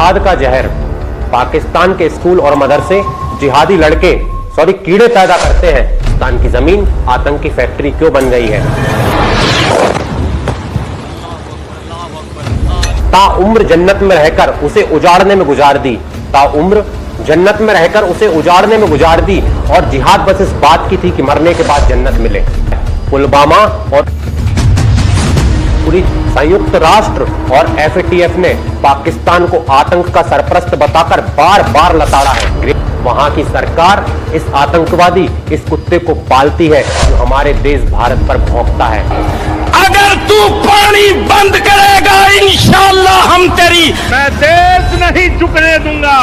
जिहाद का जहर। पाकिस्तान के स्कूल और मदरसे जिहादी लड़के कीड़े पैदा करते हैं। पाकिस्तान की जमीन आतंकी फैक्ट्री क्यों बन गई है? ताउम्र जन्नत में रहकर उसे उजाड़ने में गुजार दी। ताउम्र जन्नत में रहकर उसे उजाड़ने में गुजार दी। और जिहाद बस इस बात की थी कि मरने के बाद जन्नत मिले। पुलवामा और पूरी संयुक्त राष्ट्र और एफएटीएफ ने पाकिस्तान को आतंक का सरपरस्त बताकर बार बार लताड़ा है। वहां की सरकार इस आतंकवादी इस कुत्ते को पालती है जो हमारे देश भारत पर भौंकता है। अगर तू पानी बंद करेगा इंशाअल्लाह हम तेरी मैं देश नहीं झुकने दूंगा।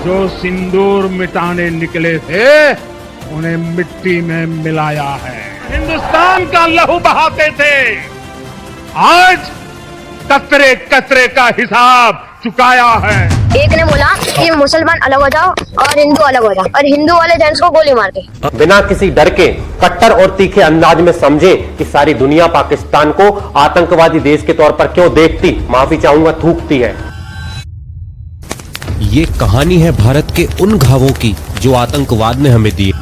जो सिंदूर मिटाने निकले थे उन्हें मिट्टी में मिलाया है। हिंदुस्तान का लहू बहाते थे, आज कतरे कतरे का हिसाब चुकाया है। एक ने बोला कि मुसलमान अलग हो जाओ और हिंदू अलग हो जाओ, और हिंदू वाले जेंट्स को गोली मार के बिना किसी डर के कट्टर और तीखे अंदाज में समझे कि सारी दुनिया पाकिस्तान को आतंकवादी देश के तौर पर क्यों देखती, माफी चाहूंगा, थूकती है। ये कहानी है भारत के उन घावों की जो आतंकवाद ने हमें दिए।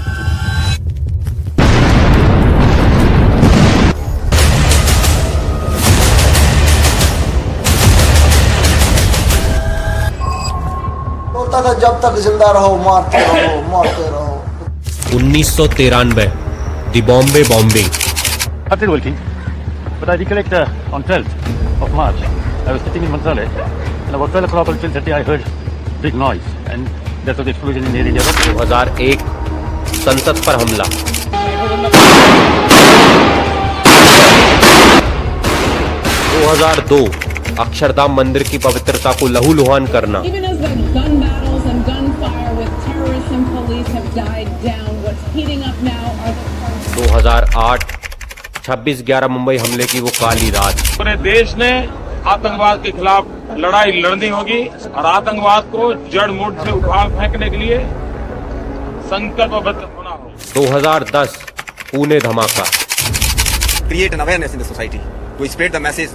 था जब तक जिंदा रहो मारते रहो। 1993 the Bombay bombing. Started working, but I recollect on 12th of March, I was sitting in Manzale, and about 12 o'clock or 12:30 I heard big noise, and that was the explosion in Air India. 2001 संसद पर हमला। 2002 अक्षरधाम मंदिर की पवित्रता को लहूलुहान करना। 2008 26/11 मुंबई हमले की वो काली रात। पूरे देश ने आतंकवाद के खिलाफ लड़ाई लड़नी होगी और आतंकवाद को जड़ मूल से उखाड़ फेंकने के लिए संकल्पबद्ध होना होगा। 2010 पुणे धमाका। Create an awareness in the society to spread the message,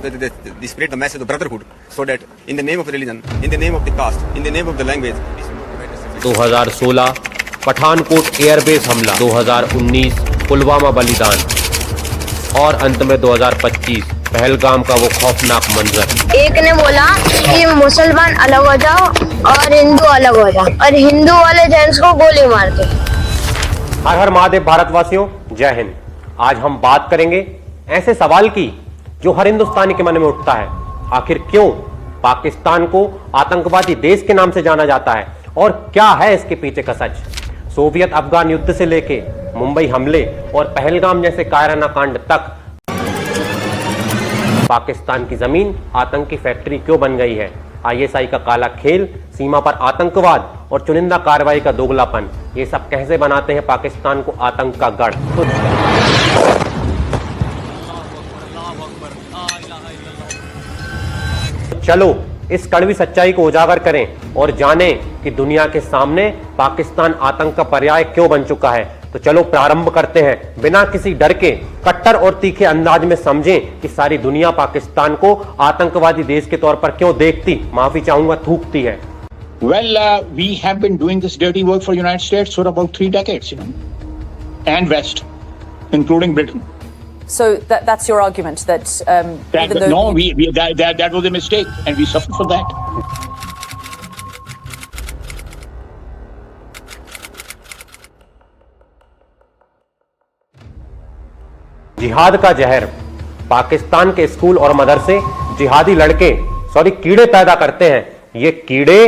spread the message of brotherhood, so that in the name of religion, in the name of the caste, in the name of the language. 2016 Pathankot airbase हमला। 2019 पुलवामा बलिदान। और अंत में 2025 पहलगाम का वो खौफनाक मंजर। एक ने बोला कि मुसलमान अलग हो जाओ और हिंदू अलग हो जाओ, और हिंदू वाले जेंट्स को गोली मार के। हर हर महादेव भारतवासियों, जय हिंद। आज हम बात करेंगे ऐसे सवाल की जो हर हिंदुस्तानी के मन में उठता है। आखिर क्यों पाकिस्तान को आतंकवादी देश के नाम से जाना जाता है और क्या है इसके पीछे का सच? सोवियत अफगान युद्ध से लेके मुंबई हमले और पहलगाम जैसे कायराना कांड तक पाकिस्तान की जमीन आतंकी फैक्ट्री क्यों बन गई है? आईएसआई का काला खेल, सीमा पर आतंकवाद और चुनिंदा कार्रवाई का दोगलापन, ये सब कैसे बनाते हैं पाकिस्तान को आतंक का गढ़? चलो इस कड़वी सच्चाई को उजागर करें और जानें कि दुनिया के सामने पाकिस्तान आतंक का पर्याय क्यों बन चुका है। तो चलो प्रारंभ करते हैं। बिना किसी डर के कट्टर और तीखे अंदाज में समझें कि सारी दुनिया पाकिस्तान को आतंकवादी देश के तौर पर क्यों देखती, माफी चाहूंगा, थूकती है। Well, we have been doing this dirty work for United States for about 3 decades, and West, including Britain. So that's your argument that that was a mistake, and we suffered for that. जिहाद का जहर। पाकिस्तान के school और मदरसे जिहादी लड़के कीड़े पैदा करते हैं। ये कीड़े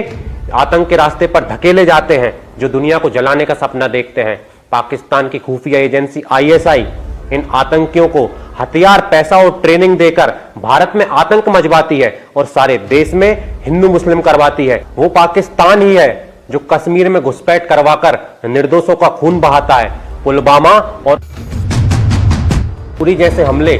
आतंक के रास्ते पर धकेले जाते हैं जो दुनिया को जलाने का सपना देखते हैं। पाकिस्तान की खुफिया एजेंसी आईएसआई इन आतंकियों को हथियार, पैसा और ट्रेनिंग देकर भारत में आतंक मचवाती है और सारे देश में हिंदू मुस्लिम करवाती है। वो पाकिस्तान ही है जो कश्मीर में घुसपैठ करवाकर निर्दोषों का खून बहाता है। पुलवामा और उरी जैसे हमले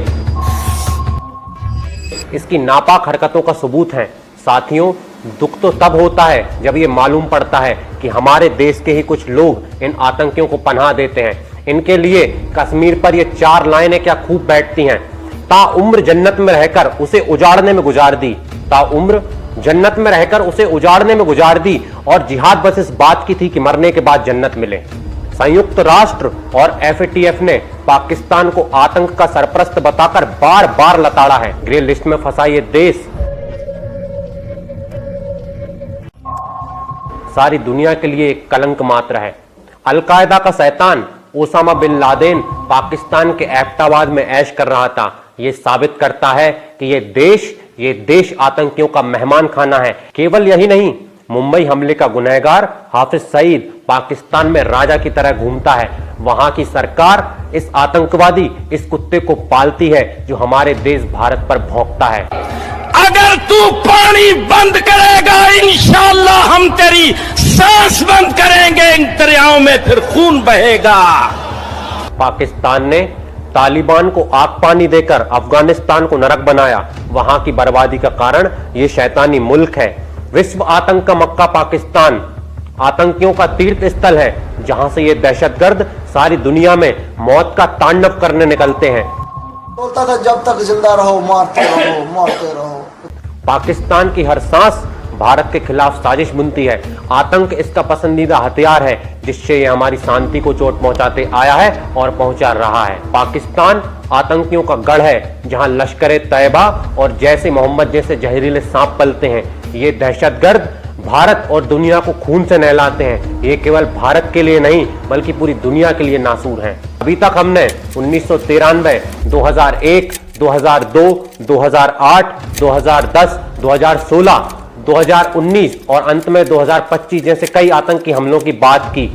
इसकी नापाक हरकतों का सबूत है। साथियों, दुख तो तब होता है जब ये मालूम पड़ता है कि हमारे देश के ही कुछ लोग इन आतंकियों को पनाह देते हैं। इनके लिए कश्मीर पर ये 4 लाइनें क्या खूब बैठती हैं। ताउम्र जन्नत में रहकर उसे उजाड़ने में गुजार दी। ताउम्र जन्नत में रहकर उसे उजाड़ने में गुजार दी और जिहाद बस इस बात की थी कि मरने के बाद जन्नत मिले। संयुक्त राष्ट्र और एफएटीएफ ने पाकिस्तान को आतंक का सरपरस्त बताकर बार बार लताड़ा है। ग्रे लिस्ट में फंसा ये देश सारी दुनिया के लिए एक कलंक मात्र है। अलकायदा का शैतान ओसामा बिन लादेन पाकिस्तान के एबटाबाद में ऐश कर रहा था। यह साबित करता है कि ये देश आतंकियों का मेहमान खाना है। केवल यही नहीं, मुंबई हमले का गुनहगार हाफिज सईद पाकिस्तान में राजा की तरह घूमता है। वहां की सरकार इस आतंकवादी इस कुत्ते को पालती है जो हमारे देश भारत पर भौंकता है। अगर तू पानी बंद करेगा इंशाअल्लाह हम तेरी सांस बंद करेंगे, इन दरियाओं में फिर खून बहेगा। पाकिस्तान ने तालिबान को आग पानी देकर अफगानिस्तान को नरक बनाया। वहां की बर्बादी का कारण यह शैतानी मुल्क है। विश्व आतंक का मक्का पाकिस्तान आतंकियों का तीर्थ स्थल है, जहां से ये दहशतगर्द सारी दुनिया में मौत का तांडव करने निकलते हैं। बोलता था जब तक जिंदा रहो मारते रहो मारते रहो। पाकिस्तान की हर सांस भारत के खिलाफ साजिश बुनती है। आतंक इसका पसंदीदा हथियार है जिससे ये हमारी शांति को चोट पहुंचाते आया है और पहुंचा रहा है। पाकिस्तान आतंकियों का गढ़ है जहां लश्कर-ए-तैयबा और जैसे मोहम्मद जैसे जहरीले सांप पलते हैं। ये दहशतगर्द भारत और दुनिया को खून से नहलाते हैं। ये केवल भारत के लिए नहीं बल्कि पूरी दुनिया के लिए नासूर हैं। अभी तक हमने 1993, 2001, 2002, 2008, 2010, 2016, 2019 और अंत में 2025 जैसे कई आतंकी हमलों की बात की,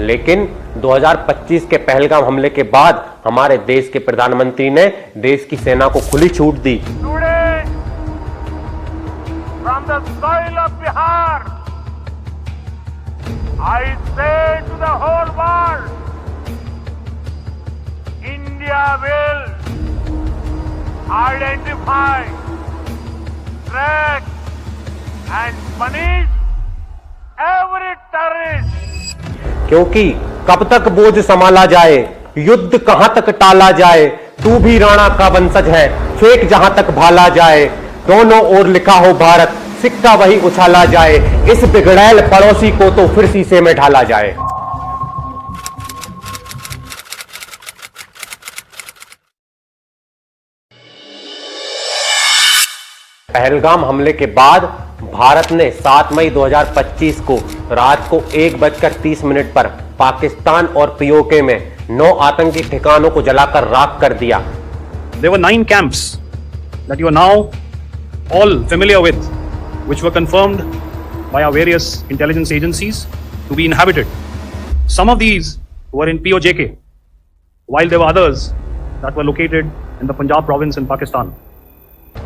लेकिन 2025 के पहलगाम हमले के बाद हमारे देश के प्रधानमंत्री ने देश की सेना को खुली छूट दी। From the soil of Bihar, I say to the whole world, India will identify, track and punish every terrorist. क्योंकि कब तक बोझ संभाला जाए, युद्ध कहां तक टाला जाए, तू भी राणा का वंशज है, फेंक जहां तक भाला जाए, दोनों ओर लिखा हो भारत, सिक्का वही उछाला जाए, इस बिगड़ैल पड़ोसी को तो फिर शीशे में ढाला जाए। पहलगाम हमले के बाद भारत ने 7 मई 2025 को रात को 1:30 पर पाकिस्तान और पीओके में 9 आतंकी ठिकानों को जलाकर राख कर दिया। There were 9 camps that you are now all familiar with, which were confirmed by our various intelligence agencies to be inhabited. Some of these were in POJK, while there were others that were located in the Punjab province in Pakistan.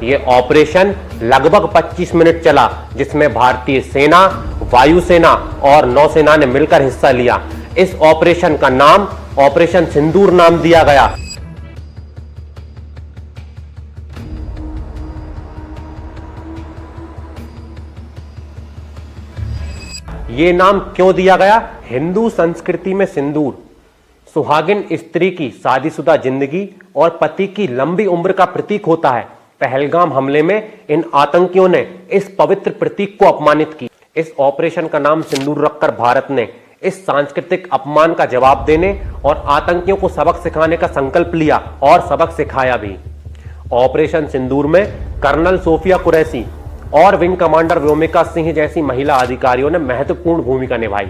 ये operation लगभग 25 minute चला, जिसमें भारतीय सेना, वायुसेना और नौसेना ने मिलकर हिस्सा लिया। इस ऑपरेशन का नाम ऑपरेशन सिंदूर नाम दिया गया। ये नाम क्यों दिया गया? हिंदू संस्कृति में सिंदूर सुहागिन स्त्री की शादीशुदा जिंदगी और पति की लंबी उम्र का प्रतीक होता है। पहलगाम हमले में इन आतंकियों ने इस पवित्र प्रतीक को अपमानित किया। इस ऑपरेशन का नाम सिंदूर रखकर भारत ने इस सांस्कृतिक अपमान का जवाब देने और आतंकियों को सबक सिखाने का संकल्प लिया और सबक सिखाया भी। ऑपरेशन सिंदूर में कर्नल सोफिया कुरैशी और विंग कमांडर व्योमिका सिंह जैसी महिला अधिकारियों ने महत्वपूर्ण भूमिका निभाई।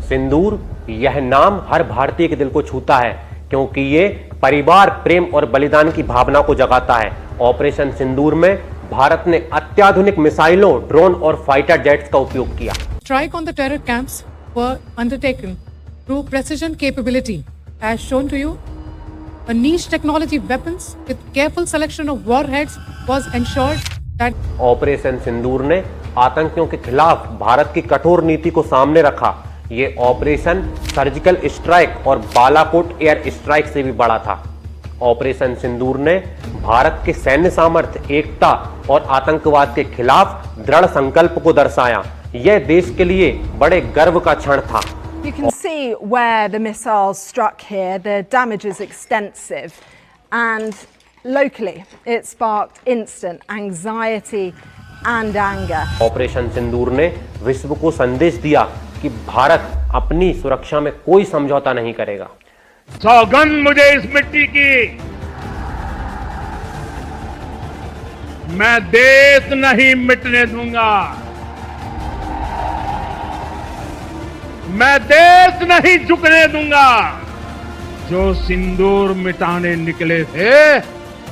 सिंदूर यह नाम हर भारतीय के दिल को छूता है, क्योंकि ये परिवार, प्रेम और बलिदान की भावना को जगाता है। ऑपरेशन सिंदूर में भारत ने अत्याधुनिक मिसाइलों, ड्रोन और फाइटर जेट्स का उपयोग किया। Strike on the terror camps were undertaken through precision capability, as shown to you. A niche technology weapons with careful selection of warheads was ensured that operation Sindoor ने आतंकियों के खिलाफ भारत की कठोर नीति को सामने रखा। ये ऑपरेशन सर्जिकल स्ट्राइक और बालाकोट एयर स्ट्राइक से भी बड़ा था। ऑपरेशन सिंदूर ने भारत के सैन्य सामर्थ्य, एकता और आतंकवाद के खिलाफ दृढ़ संकल्प को दर्शाया। यह देश के लिए बड़े गर्व का क्षण था। You can see where the missiles struck here. The damage is extensive, and locally it sparked instant anxiety and anger. Operation Sindoor ने विश्व को संदेश दिया कि भारत अपनी सुरक्षा में कोई समझौता नहीं करेगा। सौगंध मुझे इस मिट्टी की, मैं देश नहीं मिटने दूंगा, मैं देश नहीं झुकने दूंगा। जो सिंदूर मिटाने निकले थे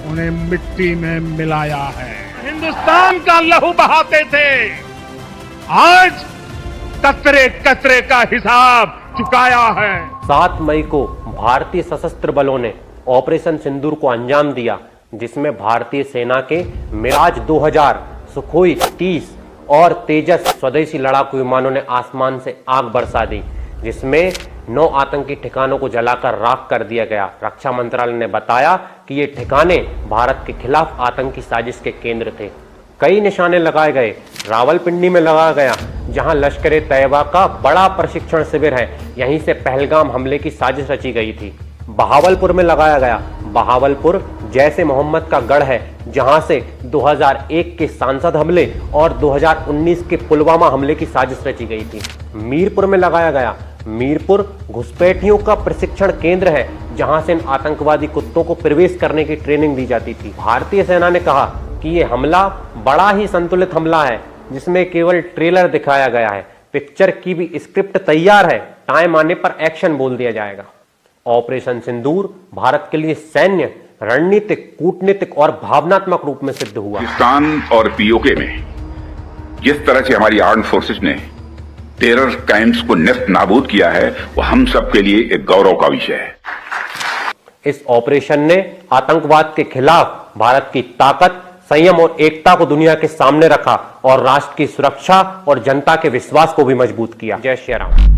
उन्हें मिट्टी में मिलाया है। हिंदुस्तान का लहू बहाते थे, आज कतरे कतरे का हिसाब चुकाया है। 7 मई को भारतीय सशस्त्र बलों ने ऑपरेशन सिंदूर को अंजाम दिया, जिसमें भारतीय सेना के मिराज 2000, सुखोई 30 और तेजस स्वदेशी लड़ाकू विमानों ने आसमान से आग बरसा दी, जिसमें 9 आतंकी ठिकानों को जलाकर राख कर दिया गया। रक्षा मंत्रालय ने बताया कि ये ठिकाने भारत के खिलाफ आतंकी साजिश के केंद्र थे। कई निशाने लगाए गए। रावलपिंडी में लगाया गया, जहां लश्कर ए तैयबा का बड़ा प्रशिक्षण शिविर है, यहीं से पहलगाम हमले की साजिश रची गई थी। बहावलपुर में लगाया गया। बहावलपुर जैसे मोहम्मद का गढ़ है, जहां से 2001 के सांसद हमले और 2019 के पुलवामा हमले की साजिश रची गई थी। मीरपुर में लगाया गया। मीरपुर घुसपैठियों का प्रशिक्षण केंद्र है, जहां से इन आतंकवादी कुत्तों को प्रवेश करने की ट्रेनिंग दी जाती थी। भारतीय सेना ने कहा कि यह हमला बड़ा ही संतुलित हमला है, जिसमें केवल ट्रेलर दिखाया गया है। पिक्चर की भी स्क्रिप्ट तैयार है, टाइम आने पर एक्शन बोल दिया जाएगा। ऑपरेशन सिंदूर भारत के लिए सैन्य, रणनीतिक, कूटनीतिक और भावनात्मक रूप में सिद्ध हुआ। पाकिस्तान और पीओके में जिस तरह से हमारी आर्म्ड फोर्सेस ने टेरर कैंप्स को नेस्त नाबूद किया है, वो हम सब के लिए एक गौरव का विषय है। इस ऑपरेशन ने आतंकवाद के खिलाफ भारत की ताकत, संयम और एकता को दुनिया के सामने रखा और राष्ट्र की सुरक्षा और जनता के विश्वास को भी मजबूत किया। जय श्री राम।